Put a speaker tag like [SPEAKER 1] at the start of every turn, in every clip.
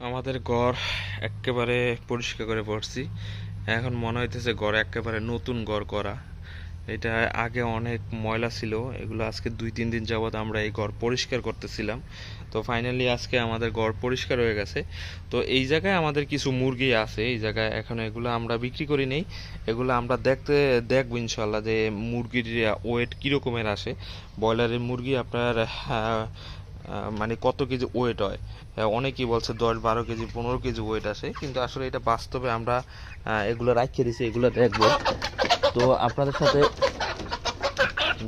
[SPEAKER 1] আমাদের ঘর একেবারে পরিষ্কার করে পড়ছি। এখন মনে হইতেছে ঘর একেবারে নতুন ঘর করা। এটা আগে অনেক ময়লা ছিল, এগুলো আজকে 2-3 দিন যাবত আমরা এই ঘর পরিষ্কার করতেছিলাম। তো ফাইনালি আজকে আমাদের ঘর পরিষ্কার হয়ে গেছে। তো এই জায়গায় আমাদের কিছু মুরগি আছে, এই জায়গায় এখন এগুলো আমরা বিক্রি করি নেই, এগুলো আমরা দেখবো ইনশাল্লাহ যে মুরগির ওয়েট কীরকমের আসে। ব্রয়লারের মুরগি আপনার মানে কত কেজি ওয়েট হয়। অনেকেই বলছে 10-12 কেজি 15 কেজি ওয়েট আসে, কিন্তু আসলে এটা বাস্তবে আমরা এগুলো রাখিয়ে দিছি, এগুলো দেখবো। তো আপনাদের সাথে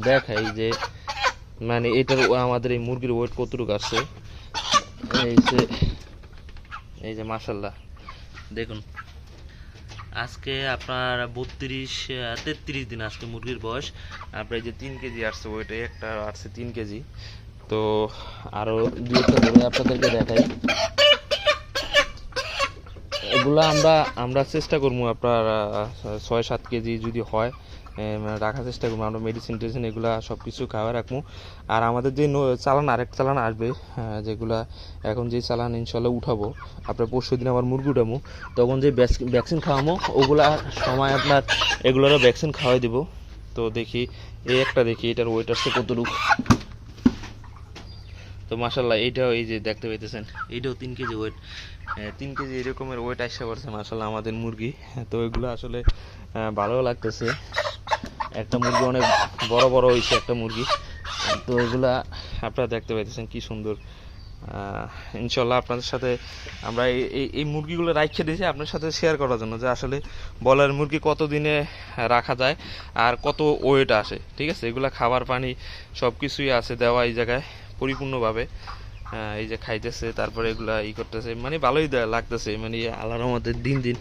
[SPEAKER 1] দেখাই যে মানে এটার আমাদের এই মুরগির ওয়েট কতটুকু আসছে। এই যে এই যে মাশাল্লাহ দেখুন, আজকে আপনার 33 দিন আজকে মুরগির বয়স। আপনার এই যে 3 কেজি আসছে ওয়েটে, একটা আসছে 3 কেজি। তো আরো দু একটা ধরে আপনাদেরকে দেখাই। এগুলো আমরা চেষ্টা করবো আপনার 6-7 কেজি যদি হয় রাখার চেষ্টা করবো। আমরা মেডিসিন টেডিসিন এগুলা সব কিছু খাওয়া রাখবো। আর আমাদের যে চালান আরেক চালান আসবে, যেগুলা এখন যে চালান ইনশাল্লাহ উঠাবো, আপনার পরশু দিন আবার মুরগি উঠাবো, তখন যে ভ্যাকসিন খাওয়াবো ওগুলা সময় আপনার এগুলোরও ভ্যাকসিন খাওয়াই দেবো। তো দেখি দেখি এটার ওয়েট আসছে কতটুকু। তো মাশাল্লাহ এইটাও এই যে দেখতে পাইতেছেন, এইটাও 3 কেজি ওয়েট। 3 কেজি এরকমের ওয়েট আসতে পারছে মাশাল্লাহ আমাদের মুরগি। তো এগুলো আসলে ভালো লাগতেছে। একটা মুরগি অনেক বড় বড় হয়েছে একটা মুরগি। তো এগুলা আপনারা দেখতে পাইতেছেন কি সুন্দর। ইনশাল্লাহ আপনাদের সাথে আমরা এই মুরগিগুলো রাখে দিয়েছি আপনার সাথে শেয়ার করার জন্য, যে আসলে বলার মুরগি কত দিনে রাখা যায় আর কত ওয়েট আসে। ঠিক আছে, এগুলা খাবার পানি সব কিছুই আছে দেওয়া এই জায়গায় পরিপূর্ণভাবে। এই যে খাইতেছে, তারপরে এগুলা করতেছে, মানে ভালোই লাগতেছে। মানে আল্লাহর রহমতে দিন দিন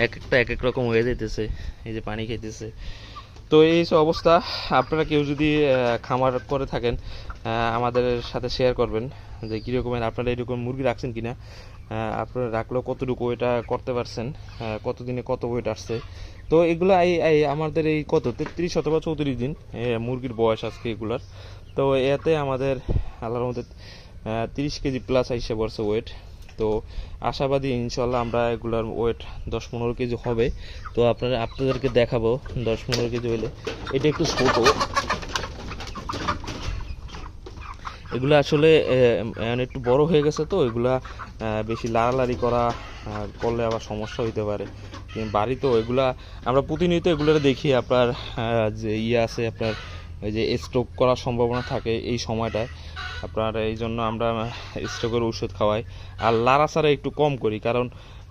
[SPEAKER 1] এক একটা এক এক রকম হয়ে যাইতেছে। এই যে পানি খাইতেছে। তো এই সব অবস্থা। আপনারা কেউ যদি খামার করে থাকেন আমাদের সাথে শেয়ার করবেন যে কীরকমের আপনারা এরকম মুরগি রাখছেন কিনা, আপনারা রাখলেও কতটুকু ওইটা করতে পারছেন, কতদিনে কত ওয়েট আসছে। তো এগুলো এই আমাদের এই কত 33 অথবা 34 দিন মুরগির বয়স আজকে এগুলার। তো এতে আমাদের আল্লাহর মধ্যে 30 কেজি প্লাস আইসে পড়ছে ওয়েট। তো আশাবাদী ইনশাল্লাহ আমরা এগুলার ওয়েট 10-15 কেজি হবে। তো আপনাদেরকে দেখাবো 10-15 কেজি হইলে। এটা একটু ছোট, এগুলো আসলে একটু বড় হয়ে গেছে, তো এগুলা বেশি লাড়ালাড়ি করা করলে আবার সমস্যা হইতে পারে। বাড়ি তো এগুলা আমরা প্রতিনিয়ত এগুলো দেখি আপনার যে আছে আপনার ওই যে স্ট্রোক করার সম্ভাবনা থাকে এই সময়টায়। আপনার এই জন্য আমরা স্ট্রোকের ওষুধ খাওয়াই। আর লাড়াচাড়া একটু কম করি, কারণ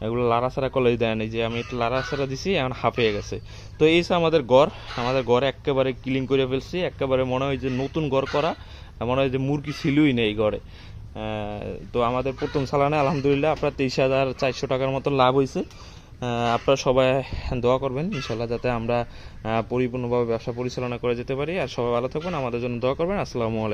[SPEAKER 1] এগুলো লাড়াচাড়া করলে দেয় না, যে আমি একটু লাড়াচাড়া দিছি এখন হাঁপিয়ে গেছে। তো এই আমাদের ঘর একেবারে ক্লিন করে ফেলছি, একেবারে মনে হয় যে নতুন ঘর করা, মনে হয় যে মুরগি ছিলই নেই ঘরে। তো আমাদের প্রথম সালানে আলহামদুলিল্লাহ আপনার 23,400 টাকার মতো লাভ হয়েছে। আপনারা সবাই দোয়া করবেন ইনশাল্লাহ, যাতে আমরা পরিপূর্ণভাবে ব্যবসা পরিচালনা করে যেতে পারি। আর সবাই ভালো থাকবেন, আমাদের জন্য দোয়া করবেন। আসসালামু আলাইকুম।